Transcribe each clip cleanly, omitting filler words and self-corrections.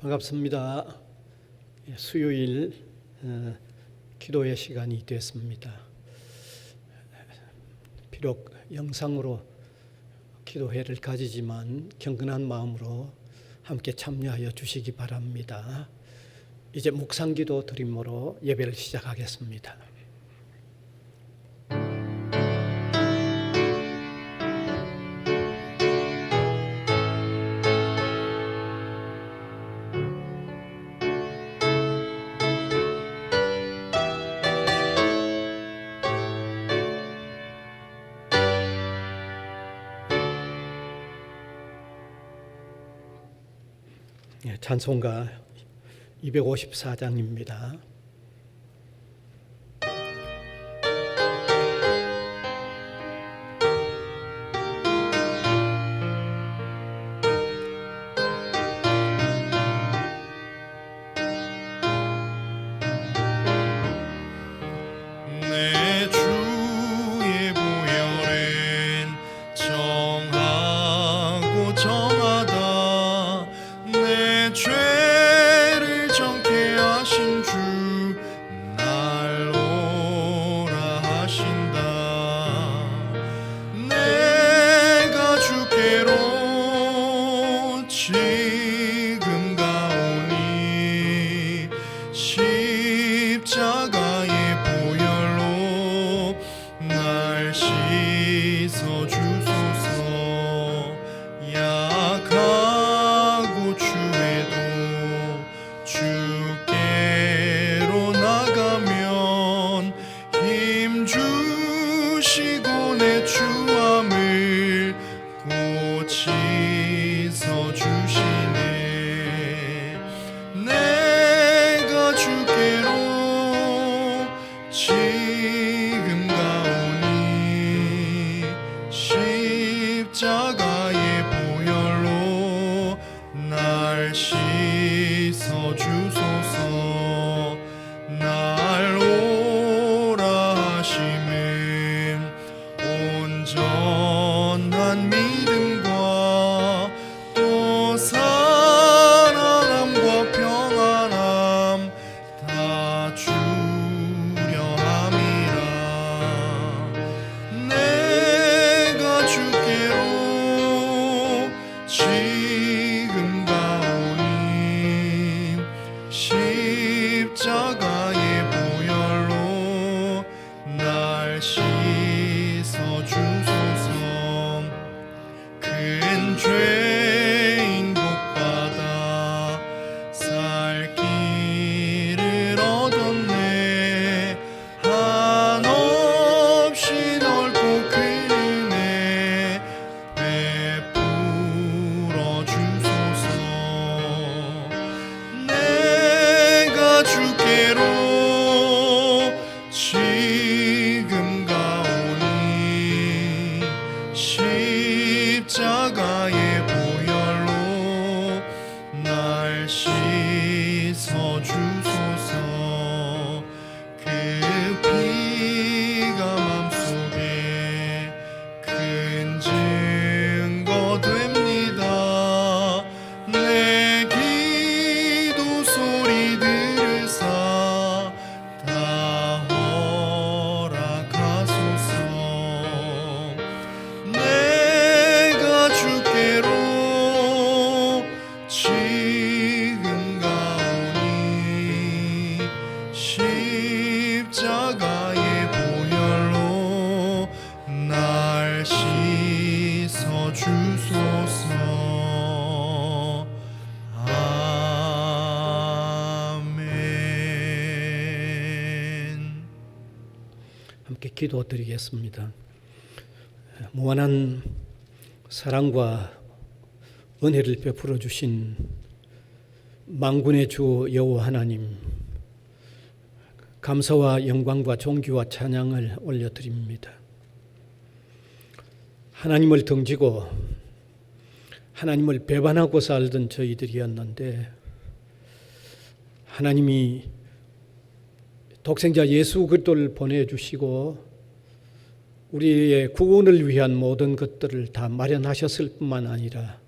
반갑습니다. 수요일 기도의 시간이 됐습니다. 비록 영상으로 기도회를 가지지만 경건한 마음으로 함께 참여하여 주시기 바랍니다. 이제 묵상기도 드림으로 예배를 시작하겠습니다. 찬송가 254장입니다. 내 주의 보혈은 정하고 정하다. 내 죄를 정케 하신 주 날 오라 하신다. 내가 주께로 지금 가오니 십자가의 보혈로 날 씻어 주소서. 약하고 추해도 주께로 나가면 힘 주시고 내 추함을 고치서 주시네. 내가 주께로 지금 가오니 십자가의 보혈로 날 씻어 주소서. 날 오라 하심은 온전한 믿음과 또 사랑함과 평안함 다 주려 함이라. 내가 주께로 지금 가오니 십자가의 보혈로 날 씻어 주소서. 큰 죄인 복받아 살 길을 얻었네. 한없이 넓고 큰 은혜 베풀어 주소서. 내가 주께로 지금 가오니 십자가의 보혈로 날 씻어 주소서. 그 피가 맘속에 큰 증거 됩니다. 내 기도 소리 들으사 다 허락하소서. 내가 주께로 지금 가오니 십자가의 보혈로 날 씻어 주소서. 아멘. 함께 기도드리겠습니다. 무한한 사랑과 은혜를 베풀어 주신 만군의 주 여호와 하나님, 감사와 영광과 존귀와 찬양을 올려드립니다. 하나님을 등지고 하나님을 배반하고 살던 저희들이었는데 하나님이 독생자 예수 그리스도를 보내주시고 우리의 구원을 위한 모든 것들을 다 마련하셨을 뿐만 아니라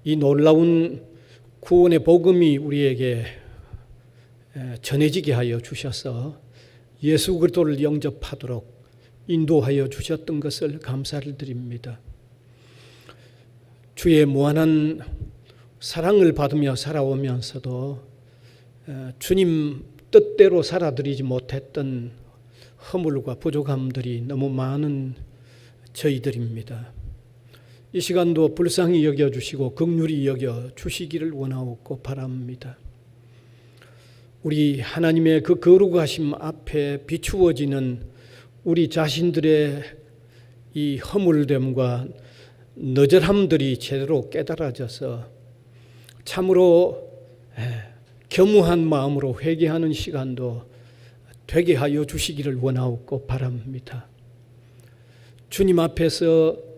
이 놀라운 구원의 복음이 우리에게 전해지게 하여 주셔서 예수 그리스도를 영접하도록 인도하여 주셨던 것을 감사를 드립니다. 주의 무한한 사랑을 받으며 살아오면서도 주님 뜻대로 살아드리지 못했던 허물과 부족함들이 너무 많은 저희들입니다. 이 시간도 불쌍히 여겨주시고 긍휼히 여겨주시기를 원하옵고 바랍니다. 우리 하나님의 그 거룩하심 앞에 비추어지는 우리 자신들의 이 허물됨과 너절함들이 제대로 깨달아져서 참으로 겸허한 마음으로 회개하는 시간도 되게 하여 주시기를 원하옵고 바랍니다. 주님 앞에서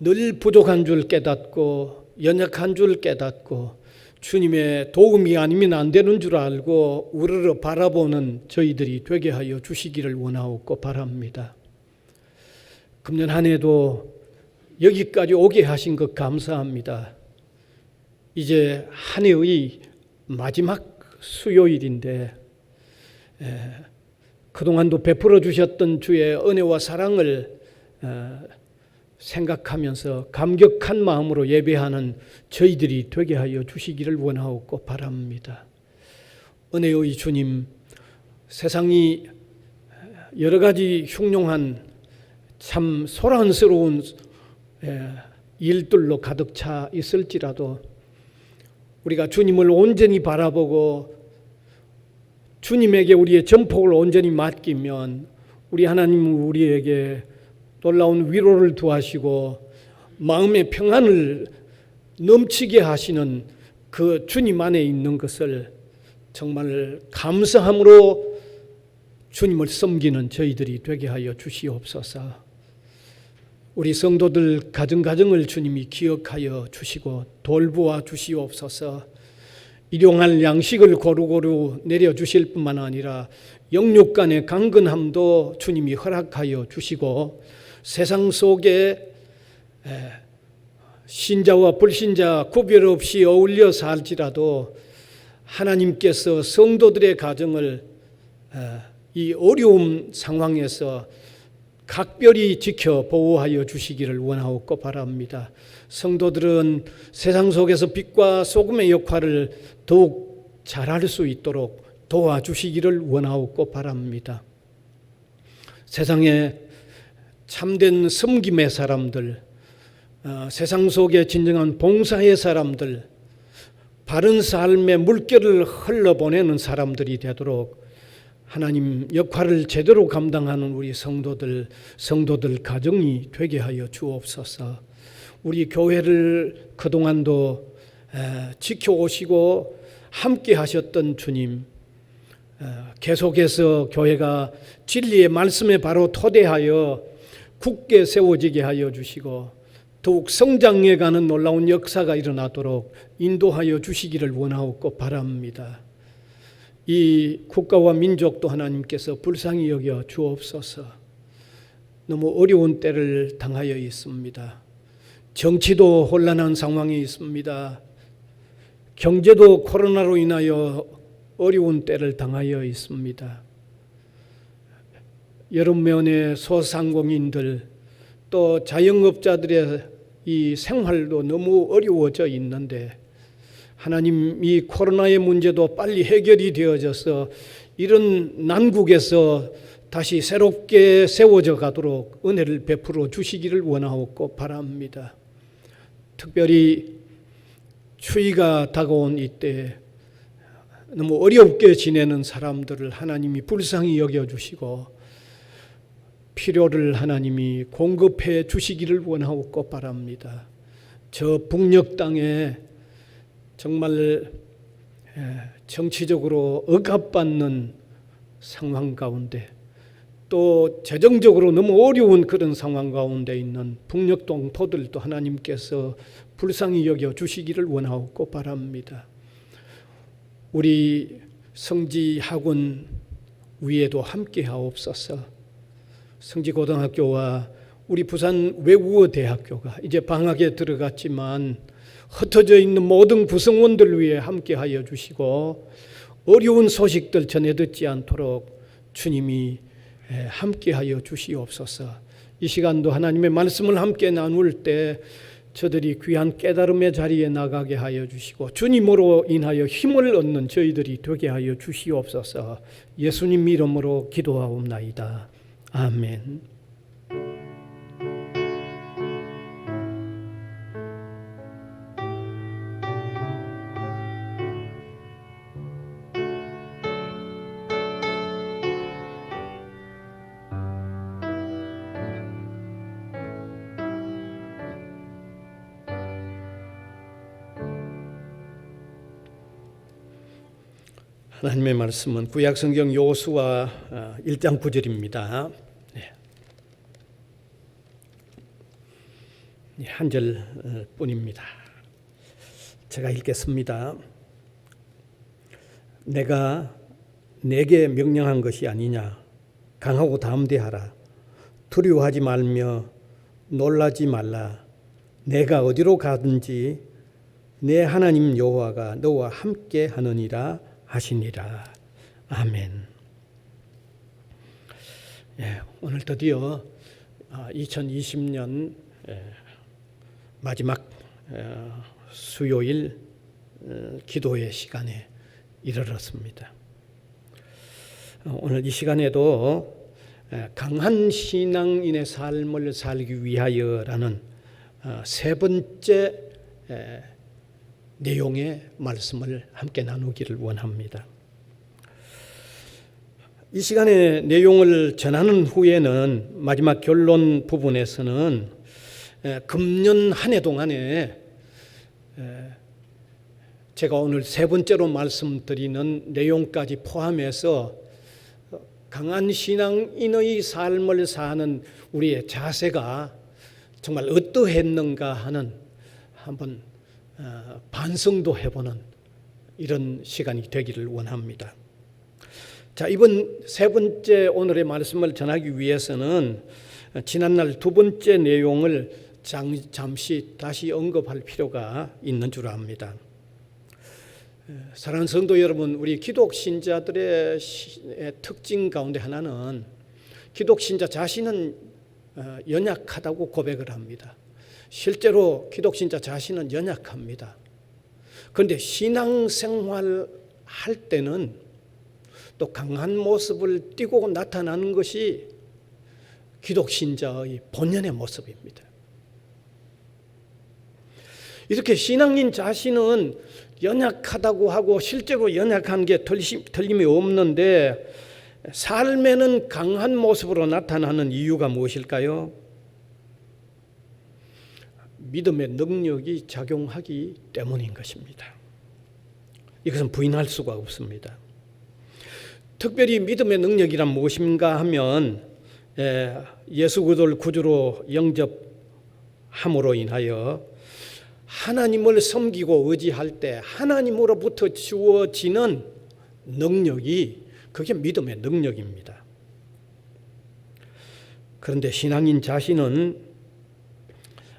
늘 부족한 줄 깨닫고 연약한 줄 깨닫고 주님의 도움이 아니면 안 되는 줄 알고 우러러 바라보는 저희들이 되게 하여 주시기를 원하옵고 바랍니다. 금년 한 해도 여기까지 오게 하신 것 감사합니다. 이제 한 해의 마지막 수요일인데 그동안도 베풀어 주셨던 주의 은혜와 사랑을 생각하면서 감격한 마음으로 예배하는 저희들이 되게 하여 주시기를 원하옵고 바랍니다. 은혜의 주님, 세상이 여러 가지 흉흉한 참 소란스러운 일들로 가득 차 있을지라도 우리가 주님을 온전히 바라보고 주님에게 우리의 전폭을 온전히 맡기면 우리 하나님은 우리에게 놀라운 위로를 더하시고 마음의 평안을 넘치게 하시는 그 주님 안에 있는 것을 정말 감사함으로 주님을 섬기는 저희들이 되게 하여 주시옵소서. 우리 성도들 가정가정을 주님이 기억하여 주시고 돌보아 주시옵소서. 일용할 양식을 고루고루 내려주실 뿐만 아니라 영육 간의 강건함도 주님이 허락하여 주시고 세상 속에 신자와 불신자 구별 없이 어울려 살지라도 하나님께서 성도들의 가정을 이 어려움 상황에서 각별히 지켜 보호하여 주시기를 원하옵고 바랍니다. 성도들은 세상 속에서 빛과 소금의 역할을 더욱 잘할 수 있도록 도와주시기를 원하옵고 바랍니다. 세상에 참된 섬김의 사람들, 세상 속에 진정한 봉사의 사람들, 바른 삶의 물결을 흘러보내는 사람들이 되도록 하나님 역할을 제대로 감당하는 우리 성도들 가정이 되게 하여 주옵소서. 우리 교회를 그동안도 지켜오시고 함께 하셨던 주님, 계속해서 교회가 진리의 말씀에 바로 토대하여 굳게 세워지게 하여 주시고 더욱 성장해가는 놀라운 역사가 일어나도록 인도하여 주시기를 원하옵고 바랍니다. 이 국가와 민족도 하나님께서 불쌍히 여겨 주옵소서. 너무 어려운 때를 당하여 있습니다. 정치도 혼란한 상황에 있습니다. 경제도 코로나로 인하여 어려운 때를 당하여 있습니다. 여러 면의 소상공인들 또 자영업자들의 이 생활도 너무 어려워져 있는데 하나님, 이 코로나의 문제도 빨리 해결이 되어져서 이런 난국에서 다시 새롭게 세워져 가도록 은혜를 베풀어 주시기를 원하옵고 바랍니다. 특별히 추위가 다가온 이때 너무 어렵게 지내는 사람들을 하나님이 불쌍히 여겨주시고 필요를 하나님이 공급해 주시기를 원하옵고 바랍니다. 저 북녘 땅에 정말 정치적으로 억압받는 상황 가운데 또 재정적으로 너무 어려운 그런 상황 가운데 있는 북녘 동포들도 하나님께서 불쌍히 여겨 주시기를 원하옵고 바랍니다. 우리 성지학원 위에도 함께 하옵소서. 성지고등학교와 우리 부산 외국어대학교가 이제 방학에 들어갔지만 흩어져 있는 모든 구성원들 위해 함께하여 주시고 어려운 소식들 전해 듣지 않도록 주님이 함께하여 주시옵소서. 이 시간도 하나님의 말씀을 함께 나눌 때 저들이 귀한 깨달음의 자리에 나가게 하여 주시고 주님으로 인하여 힘을 얻는 저희들이 되게 하여 주시옵소서. 예수님 이름으로 기도하옵나이다. 아멘. 하나님의 말씀은 구약성경 여호수아 1장 9절입니다. 한 절뿐입니다. 제가 읽겠습니다. 내가 내게 명령한 것이 아니냐. 강하고 담대하라. 두려워하지 말며 놀라지 말라. 내가 어디로 가든지 내 하나님 여호와가 너와 함께 하느니라 하시니라. 아멘. 오늘 드디어 2020년 마지막 수요일 기도의 시간에 이르렀습니다. 오늘 이 시간에도 강한 신앙인의 삶을 살기 위하여라는 세 번째 내용의 말씀을 함께 나누기를 원합니다. 이 시간의 내용을 전하는 후에는 마지막 결론 부분에서는 금년 한 해 동안에 제가 오늘 세 번째로 말씀드리는 내용까지 포함해서 강한 신앙인의 삶을 사는 우리의 자세가 정말 어떠했는가 하는 한번 반성도 해보는 이런 시간이 되기를 원합니다. 자, 이번 세 번째 오늘의 말씀을 전하기 위해서는 지난날 두 번째 내용을 잠시 다시 언급할 필요가 있는 줄 압니다. 사랑하는 성도 여러분, 우리 기독 신자들의 특징 가운데 하나는 기독 신자 자신은 연약하다고 고백을 합니다. 실제로 기독 신자 자신은 연약합니다. 그런데 신앙생활 할 때는 또 강한 모습을 띠고 나타나는 것이 기독 신자의 본연의 모습입니다. 이렇게 신앙인 자신은 연약하다고 하고 실제로 연약한 게 틀림이 없는데 삶에는 강한 모습으로 나타나는 이유가 무엇일까요? 믿음의 능력이 작용하기 때문인 것입니다. 이것은 부인할 수가 없습니다. 특별히 믿음의 능력이란 무엇인가 하면 예수 그리스도를 구주로 영접함으로 인하여 하나님을 섬기고 의지할 때 하나님으로부터 주어지는 능력이 그게 믿음의 능력입니다. 그런데 신앙인 자신은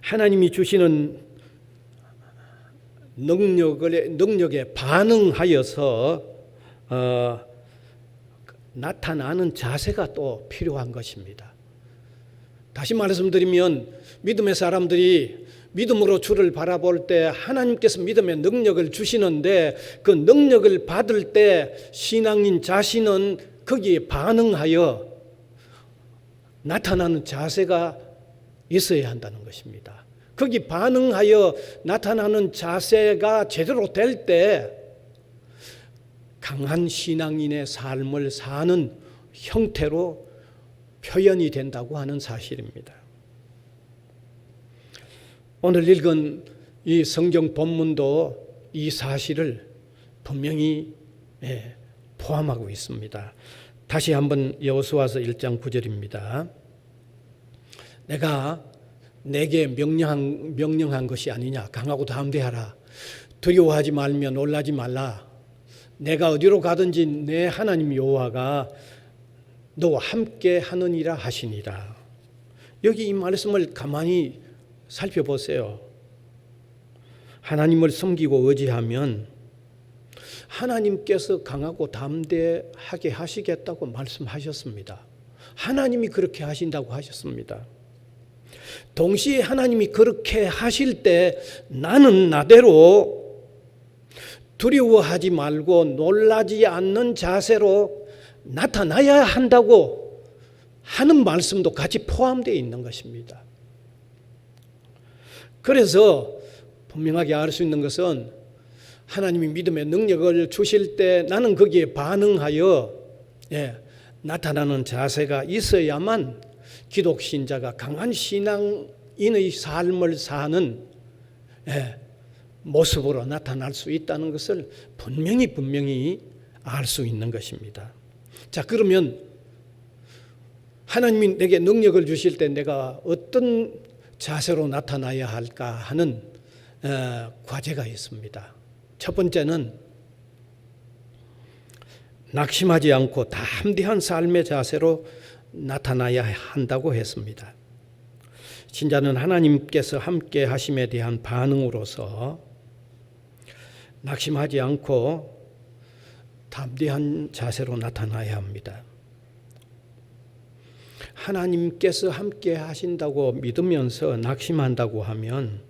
하나님이 주시는 능력에 반응하여서 나타나는 자세가 또 필요한 것입니다. 다시 말씀드리면 믿음의 사람들이 믿음으로 주를 바라볼 때 하나님께서 믿음의 능력을 주시는데 그 능력을 받을 때 신앙인 자신은 거기에 반응하여 나타나는 자세가 있어야 한다는 것입니다. 거기 반응하여 나타나는 자세가 제대로 될 때 강한 신앙인의 삶을 사는 형태로 표현이 된다고 하는 사실입니다. 오늘 읽은 이 성경 본문도 이 사실을 분명히 포함하고 있습니다. 다시 한번 여호수아서 1장 9절입니다. 내가 내게 명령한 것이 아니냐. 강하고 담대하라. 두려워하지 말며 놀라지 말라. 내가 어디로 가든지 내 하나님 여호와가 너와 함께 하느니라 하시니라. 여기 이 말씀을 가만히 살펴보세요. 하나님을 섬기고 의지하면 하나님께서 강하고 담대하게 하시겠다고 말씀하셨습니다. 하나님이 그렇게 하신다고 하셨습니다. 동시에 하나님이 그렇게 하실 때 나는 나대로 두려워하지 말고 놀라지 않는 자세로 나타나야 한다고 하는 말씀도 같이 포함되어 있는 것입니다. 그래서 분명하게 알 수 있는 것은 하나님이 믿음의 능력을 주실 때 나는 거기에 반응하여 나타나는 자세가 있어야만 기독신자가 강한 신앙인의 삶을 사는 모습으로 나타날 수 있다는 것을 분명히 알 수 있는 것입니다. 자, 그러면 하나님이 내게 능력을 주실 때 내가 어떤 자세로 나타나야 할까 하는 과제가 있습니다. 첫 번째는 낙심하지 않고 담대한 삶의 자세로 나타나야 한다고 했습니다. 신자는 하나님께서 함께 하심에 대한 반응으로서 낙심하지 않고 담대한 자세로 나타나야 합니다. 하나님께서 함께 하신다고 믿으면서 낙심한다고 하면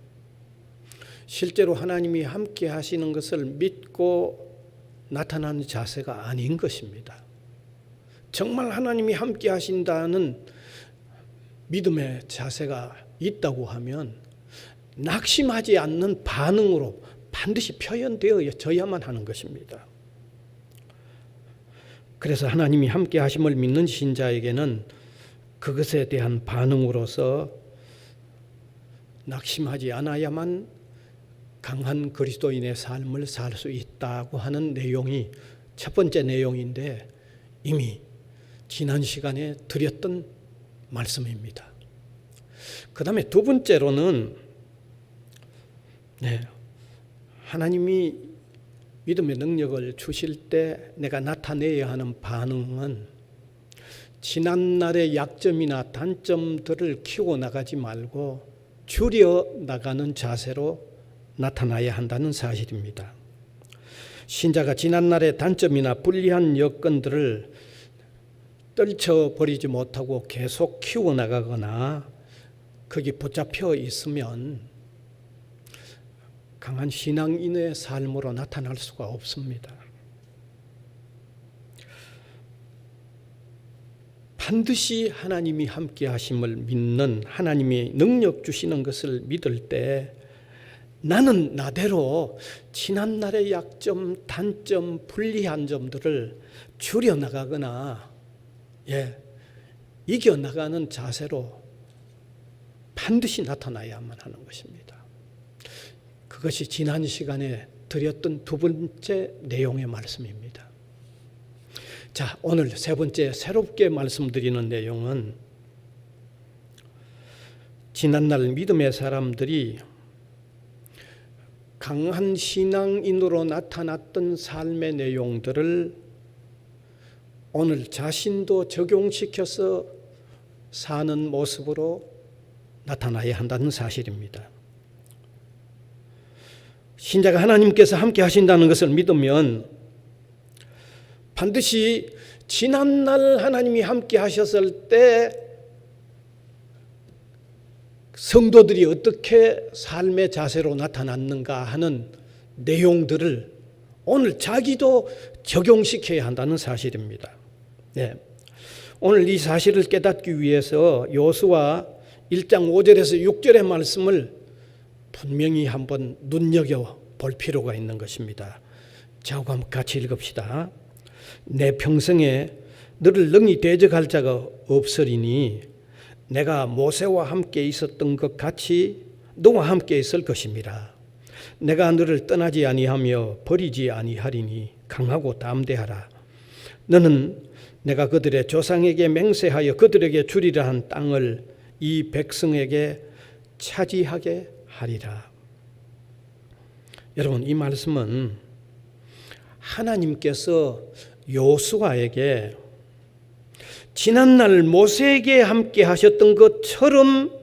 실제로 하나님이 함께 하시는 것을 믿고 나타나는 자세가 아닌 것입니다. 정말 하나님이 함께 하신다는 믿음의 자세가 있다고 하면 낙심하지 않는 반응으로 반드시 표현되어져야만 하는 것입니다. 그래서 하나님이 함께 하심을 믿는 신자에게는 그것에 대한 반응으로서 낙심하지 않아야만 강한 그리스도인의 삶을 살 수 있다고 하는 내용이 첫 번째 내용인데 이미 지난 시간에 드렸던 말씀입니다. 그 다음에 두 번째로는 하나님이 믿음의 능력을 주실 때 내가 나타내야 하는 반응은 지난날의 약점이나 단점들을 키워 나가지 말고 줄여 나가는 자세로 나타나야 한다는 사실입니다. 신자가 지난날의 단점이나 불리한 여건들을 떨쳐버리지 못하고 계속 키워나가거나 거기 붙잡혀 있으면 강한 신앙인의 삶으로 나타날 수가 없습니다. 반드시 하나님이 함께 하심을 믿는 하나님이 능력 주시는 것을 믿을 때 나는 나대로 지난날의 약점, 단점, 불리한 점들을 줄여나가거나 이겨나가는 자세로 반드시 나타나야만 하는 것입니다. 그것이 지난 시간에 드렸던 두 번째 내용의 말씀입니다. 자, 오늘 세 번째 새롭게 말씀드리는 내용은 지난날 믿음의 사람들이 강한 신앙인으로 나타났던 삶의 내용들을 오늘 자신도 적용시켜서 사는 모습으로 나타나야 한다는 사실입니다. 신자가 하나님께서 함께 하신다는 것을 믿으면 반드시 지난날 하나님이 함께 하셨을 때 성도들이 어떻게 삶의 자세로 나타났는가 하는 내용들을 오늘 자기도 적용시켜야 한다는 사실입니다. 오늘 이 사실을 깨닫기 위해서 여호수아 1장 5절에서 6절의 말씀을 분명히 한번 눈여겨볼 필요가 있는 것입니다. 저하고 한번 같이 읽읍시다. 내 평생에 너를 능히 대적할 자가 없으리니 내가 모세와 함께 있었던 것 같이 너와 함께 있을 것임이라. 내가 너를 떠나지 아니하며 버리지 아니하리니 강하고 담대하라. 너는 내가 그들의 조상에게 맹세하여 그들에게 주리라 한 땅을 이 백성에게 차지하게 하리라. 여러분, 이 말씀은 하나님께서 여호수아에게 지난날 모세에게 함께 하셨던 것처럼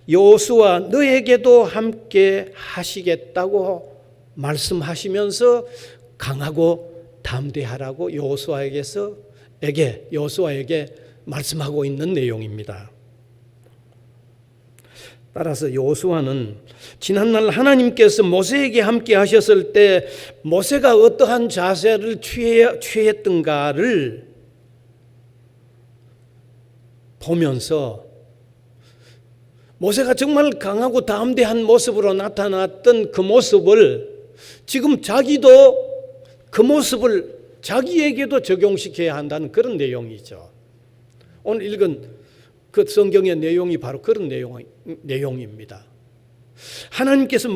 여호수아 너에게도 함께 하시겠다고 말씀하시면서 강하고 담대하라고 여호수아에게 말씀하고 있는 내용입니다. 따라서 여호수아는 지난날 하나님께서 모세에게 함께 하셨을 때 모세가 어떠한 자세를 취했던가를 보면서 모세가 정말 강하고 담대한 모습으로 나타났던 그 모습을 지금 자기도 그 모습을 자기에게도 적용시켜야 한다는 그런 내용이죠. 오늘 읽은 그 성경의 내용이 바로 그런 내용입니다. 하나님께서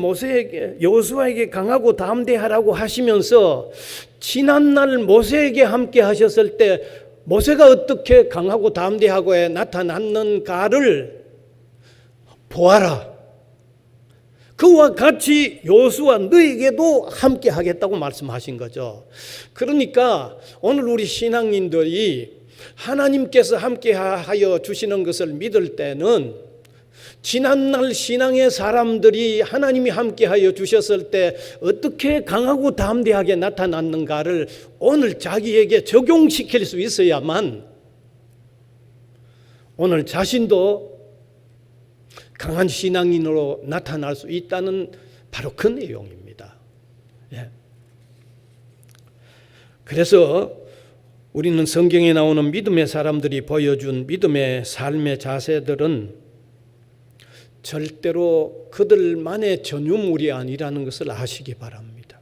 여호수아에게 강하고 담대하라고 하시면서 지난날 모세에게 함께 하셨을 때 모세가 어떻게 강하고 담대하고 나타났는가를 보아라. 그와 같이 여호수아 너에게도 함께 하겠다고 말씀하신 거죠. 그러니까 오늘 우리 신앙인들이 하나님께서 함께 하여 주시는 것을 믿을 때는 지난날 신앙의 사람들이 하나님이 함께 하여 주셨을 때 어떻게 강하고 담대하게 나타났는가를 오늘 자기에게 적용시킬 수 있어야만 오늘 자신도 강한 신앙인으로 나타날 수 있다는 바로 그 내용입니다. 그래서 우리는 성경에 나오는 믿음의 사람들이 보여준 믿음의 삶의 자세들은 절대로 그들만의 전유물이 아니라는 것을 아시기 바랍니다.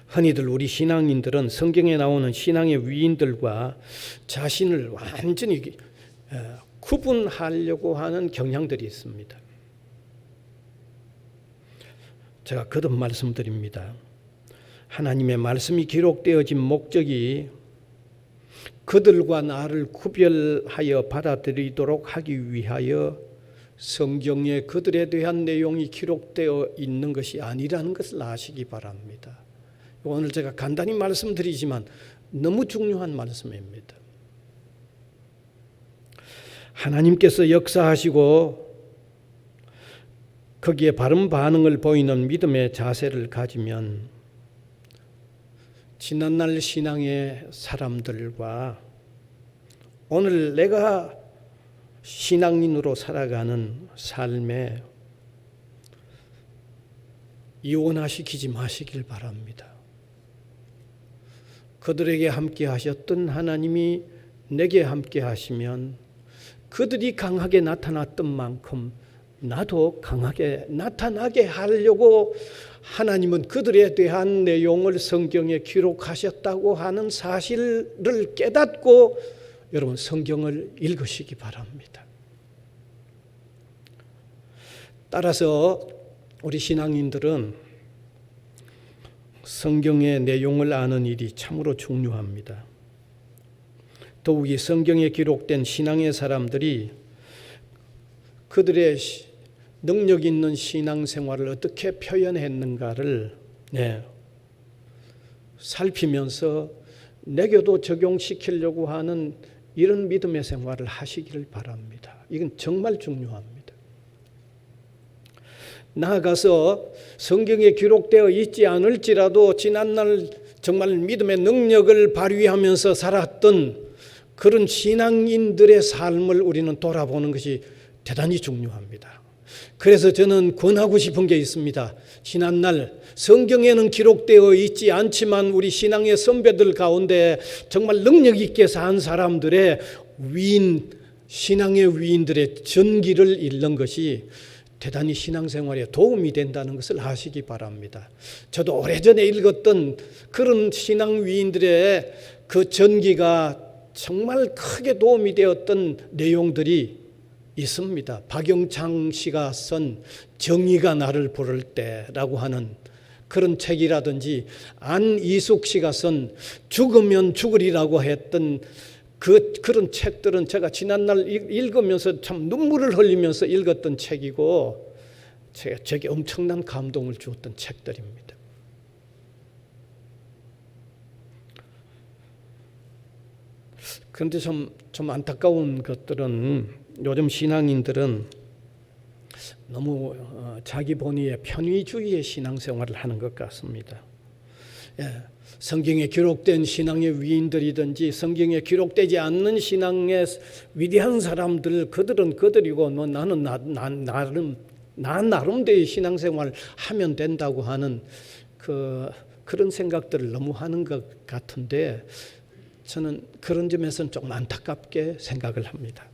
흔히들 우리 신앙인들은 성경에 나오는 신앙의 위인들과 자신을 완전히 구분하려고 하는 경향들이 있습니다. 제가 거듭 말씀드립니다. 하나님의 말씀이 기록되어진 목적이 그들과 나를 구별하여 받아들이도록 하기 위하여 성경에 그들에 대한 내용이 기록되어 있는 것이 아니라는 것을 아시기 바랍니다. 오늘 제가 간단히 말씀드리지만 너무 중요한 말씀입니다. 하나님께서 역사하시고 거기에 바른 반응을 보이는 믿음의 자세를 가지면 지난날 신앙의 사람들과 오늘 내가 신앙인으로 살아가는 삶에 이원화시키지 마시길 바랍니다. 그들에게 함께 하셨던 하나님이 내게 함께 하시면 그들이 강하게 나타났던 만큼 나도 강하게 나타나게 하려고 하나님은 그들에 대한 내용을 성경에 기록하셨다고 하는 사실을 깨닫고 여러분 성경을 읽으시기 바랍니다. 따라서 우리 신앙인들은 성경의 내용을 아는 일이 참으로 중요합니다. 더욱이 성경에 기록된 신앙의 사람들이 그들의 능력 있는 신앙생활을 어떻게 표현했는가를 살피면서 내게도 적용시키려고 하는 이런 믿음의 생활을 하시기를 바랍니다. 이건 정말 중요합니다. 나아가서 성경에 기록되어 있지 않을지라도 지난날 정말 믿음의 능력을 발휘하면서 살았던 그런 신앙인들의 삶을 우리는 돌아보는 것이 대단히 중요합니다. 그래서 저는 권하고 싶은 게 있습니다. 지난날 성경에는 기록되어 있지 않지만 우리 신앙의 선배들 가운데 정말 능력 있게 산 사람들의 위인, 신앙의 위인들의 전기를 읽는 것이 대단히 신앙생활에 도움이 된다는 것을 아시기 바랍니다. 저도 오래전에 읽었던 그런 신앙 위인들의 그 전기가 정말 크게 도움이 되었던 내용들이 있습니다. 박영창 씨가 쓴 정의가 나를 부를 때라고 하는 그런 책이라든지 안이숙 씨가 쓴 죽으면 죽으리라고 했던 그런 책들은 제가 지난날 읽으면서 참 눈물을 흘리면서 읽었던 책이고 제게 엄청난 감동을 주었던 책들입니다. 그런데 좀 안타까운 것들은 요즘 신앙인들은 너무 자기 본위의 편의주의의 신앙생활을 하는 것 같습니다. 예, 성경에 기록된 신앙의 위인들이든지 성경에 기록되지 않는 신앙의 위대한 사람들, 그들은 그들이고 나는 나름대로의 신앙생활 하면 된다고 하는 그런 생각들을 너무 하는 것 같은데, 저는 그런 점에서는 좀 안타깝게 생각을 합니다.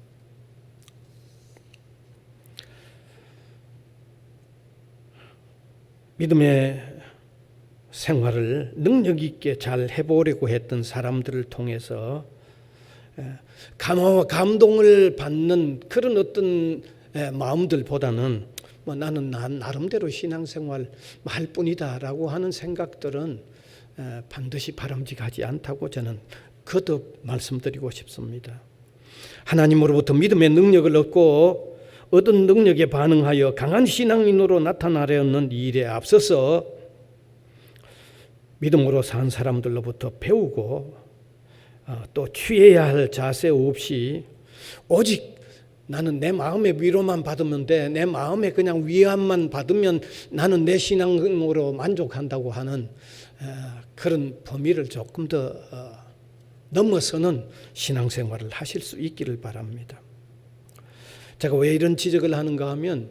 믿음의 생활을 능력 있게 잘 해보려고 했던 사람들을 통해서 감화와 감동을 받는 그런 어떤 마음들보다는 나는 나름대로 신앙생활 할 뿐이다라고 하는 생각들은 반드시 바람직하지 않다고 저는 거듭 말씀드리고 싶습니다. 하나님으로부터 믿음의 능력을 얻고 얻은 능력에 반응하여 강한 신앙인으로 나타나려는 일에 앞서서 믿음으로 산 사람들로부터 배우고 또 취해야 할 자세 없이 오직 나는 내 마음의 위로만 받으면 돼, 내 마음의 그냥 위안만 받으면 나는 내 신앙으로 만족한다고 하는 그런 범위를 조금 더 넘어서는 신앙생활을 하실 수 있기를 바랍니다. 제가 왜 이런 지적을 하는가 하면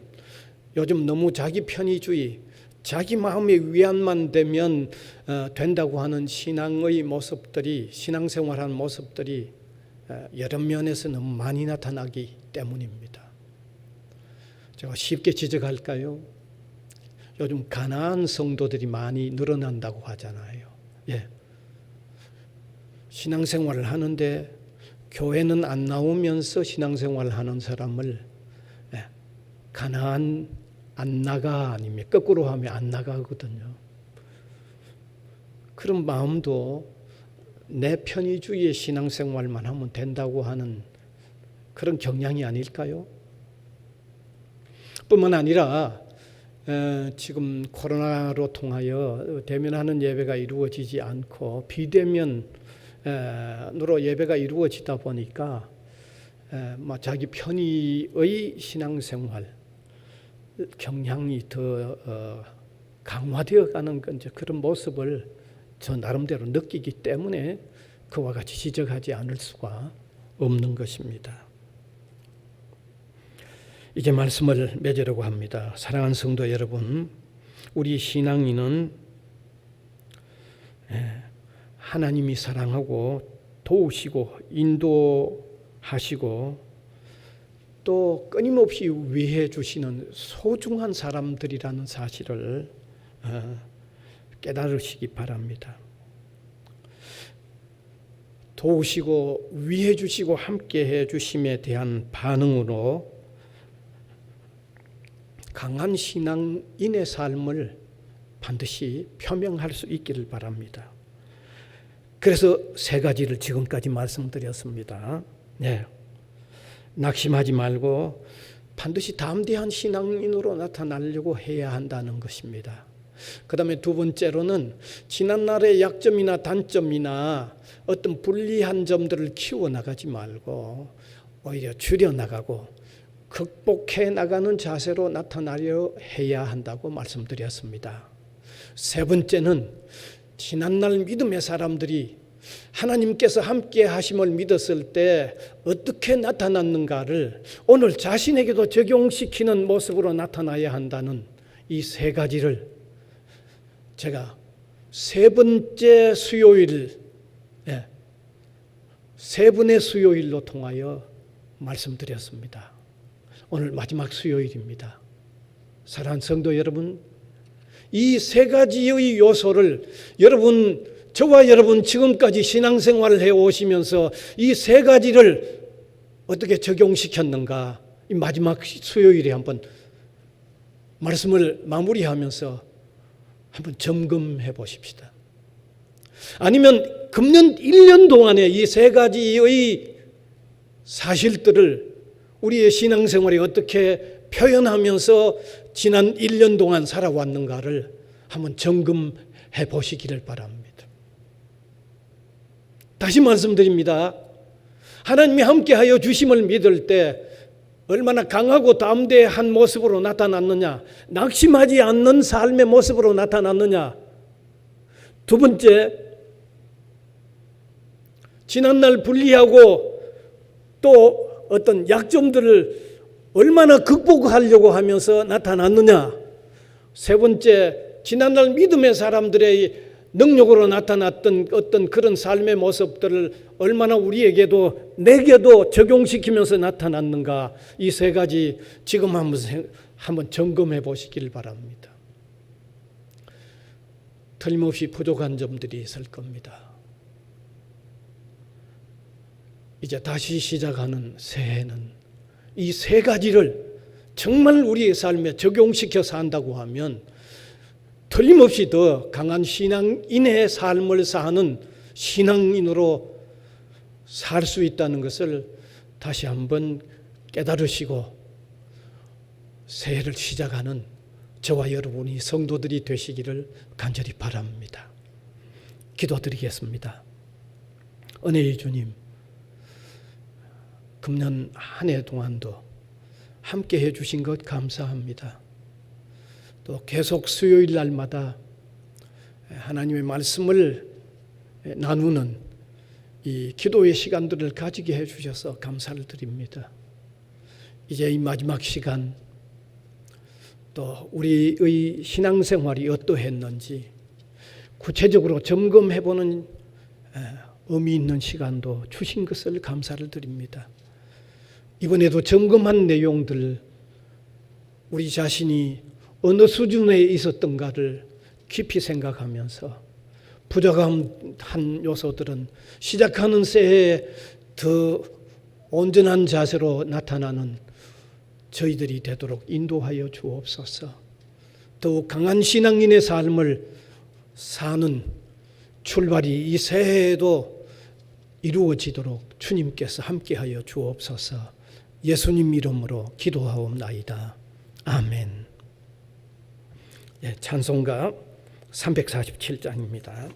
요즘 너무 자기 편의주의, 자기 마음의 위안만 되면 된다고 하는 신앙의 모습들이, 신앙생활하는 모습들이 여러 면에서 너무 많이 나타나기 때문입니다. 제가 쉽게 지적할까요? 요즘 가난한 성도들이 많이 늘어난다고 하잖아요. 예. 신앙생활을 하는데 교회는 안 나오면서 신앙생활을 하는 사람을 가난한 안 나가 아니면 거꾸로 하면 안 나가거든요. 그런 마음도 내 편의주의의 신앙생활만 하면 된다고 하는 그런 경향이 아닐까요? 뿐만 아니라 지금 코로나로 통하여 대면하는 예배가 이루어지지 않고 비대면으로 예배가 이루어지다 보니까 자기 편의의 신앙생활 경향이 더 강화되어 가는 그런 모습을 저 나름대로 느끼기 때문에 그와 같이 지적하지 않을 수가 없는 것입니다. 이제 말씀을 맺으려고 합니다. 사랑하는 성도 여러분, 우리 신앙인은 하나님이 사랑하고 도우시고 인도하시고 또 끊임없이 위해 주시는 소중한 사람들이라는 사실을 깨달으시기 바랍니다. 도우시고 위해 주시고 함께 해 주심에 대한 반응으로 강한 신앙인의 삶을 반드시 표명할 수 있기를 바랍니다. 그래서 세 가지를 지금까지 말씀드렸습니다. 네. 낙심하지 말고 반드시 담대한 신앙인으로 나타나려고 해야 한다는 것입니다. 그 다음에 두 번째로는 지난날의 약점이나 단점이나 어떤 불리한 점들을 키워나가지 말고 오히려 줄여나가고 극복해 나가는 자세로 나타나려 해야 한다고 말씀드렸습니다. 세 번째는 지난날 믿음의 사람들이 하나님께서 함께 하심을 믿었을 때 어떻게 나타났는가를 오늘 자신에게도 적용시키는 모습으로 나타나야 한다는 이 세 가지를 제가 세 번째 수요일, 세 번의 수요일로 통하여 말씀드렸습니다. 오늘 마지막 수요일입니다. 사랑하는 성도 여러분, 이 세 가지의 요소를 저와 여러분 지금까지 신앙생활을 해오시면서 이 세 가지를 어떻게 적용시켰는가, 이 마지막 수요일에 한번 말씀을 마무리하면서 한번 점검해 보십시다. 아니면 금년 1년 동안에 이 세 가지의 사실들을 우리의 신앙생활에 어떻게 표현하면서 지난 1년 동안 살아왔는가를 한번 점검해 보시기를 바랍니다. 다시 말씀드립니다. 하나님이 함께하여 주심을 믿을 때 얼마나 강하고 담대한 모습으로 나타났느냐, 낙심하지 않는 삶의 모습으로 나타났느냐. 두 번째, 지난날 분리하고 또 어떤 약점들을 얼마나 극복하려고 하면서 나타났느냐. 세 번째, 지난날 믿음의 사람들의 능력으로 나타났던 어떤 그런 삶의 모습들을 얼마나 우리에게도 내게도 적용시키면서 나타났는가. 이 세 가지 지금 한번 점검해 보시길 바랍니다. 틀림없이 부족한 점들이 있을 겁니다. 이제 다시 시작하는 새해는 이 세 가지를 정말 우리의 삶에 적용시켜서 한다고 하면 틀림없이 더 강한 신앙인의 삶을 사는 신앙인으로 살 수 있다는 것을 다시 한번 깨달으시고 새해를 시작하는 저와 여러분이 성도들이 되시기를 간절히 바랍니다. 기도드리겠습니다. 은혜의 주님, 금년 한 해 동안도 함께 해주신 것 감사합니다. 또 계속 수요일 날마다 하나님의 말씀을 나누는 이 기도의 시간들을 가지게 해주셔서 감사를 드립니다. 이제 이 마지막 시간 또 우리의 신앙생활이 어떠했는지 구체적으로 점검해보는 의미 있는 시간도 주신 것을 감사를 드립니다. 이번에도 점검한 내용들, 우리 자신이 어느 수준에 있었던가를 깊이 생각하면서 부족한 요소들은 시작하는 새해에 더 온전한 자세로 나타나는 저희들이 되도록 인도하여 주옵소서. 더욱 강한 신앙인의 삶을 사는 출발이 이 새해에도 이루어지도록 주님께서 함께하여 주옵소서. 예수님 이름으로 기도하옵나이다. 아멘. 찬송가 347장입니다.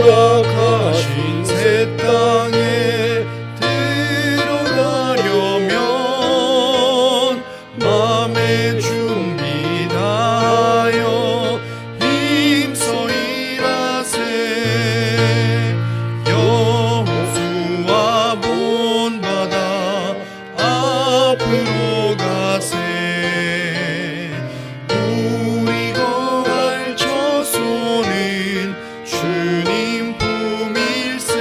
오락하신 새 땅에 들어가려면 마음의 준비 다하여 힘써 일하세. 여호수아 본받아 앞으로 가세. 우리 거할 처소는 주님 품일세.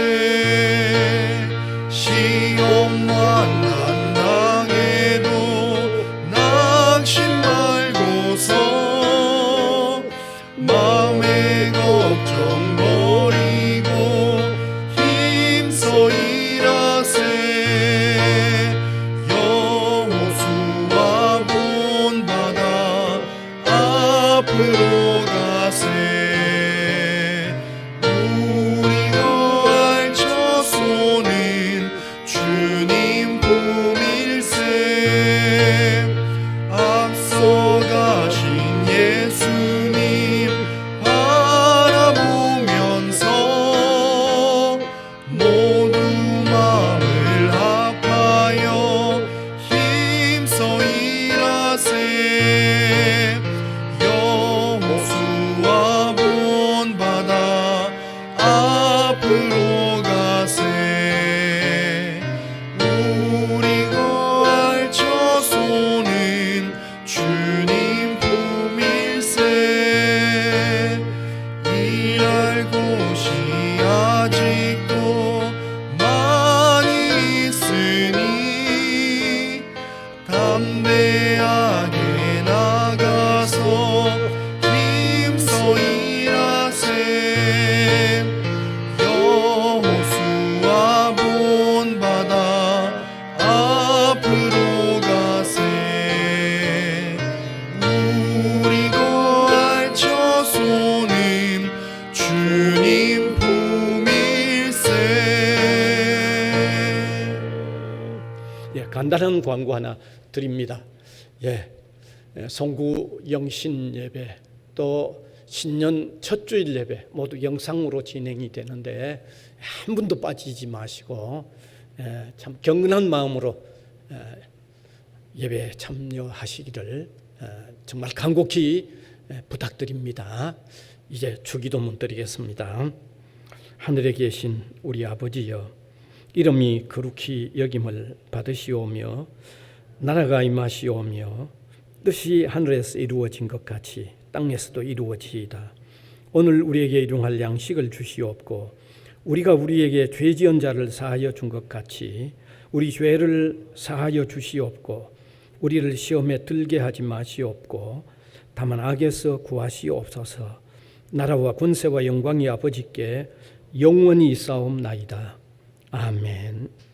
시험 만난 당해도 낙심 말고서 마음의 걱정 버리고 힘써 일하세. 여호수아 본받아 앞으로 가세. 주님 품일세. 앞서가신 예수님 바라보면서 모두 마음을 합하여 힘써 일하세. 여호수아 본받아 앞으로 가세. 우리 거할 처소는 주님 품일세. 일할 곳이 아직도 많이 있으니 담대하게 나가서 힘써 일하세. 여호수아 본받아 앞으로 가세. 간단한 광고 하나 드립니다. 송구 영신 예배 또 신년 첫 주일 예배 모두 영상으로 진행이 되는데 한 분도 빠지지 마시고 참 경건한 마음으로 예배에 참여하시기를 정말 간곡히 부탁드립니다. 이제 주기도문 드리겠습니다. 하늘에 계신 우리 아버지여, 이름이 거룩히 여김을 받으시오며 나라가 임하시오며 뜻이 하늘에서 이루어진 것 같이 땅에서도 이루어지이다. 오늘 우리에게 일용할 양식을 주시옵고 우리가 우리에게 죄 지은 자를 사하여 준 것 같이 우리 죄를 사하여 주시옵고 우리를 시험에 들게 하지 마시옵고 다만 악에서 구하시옵소서. 나라와 권세와 영광이 아버지께 영원히 있사옵나이다. 아멘.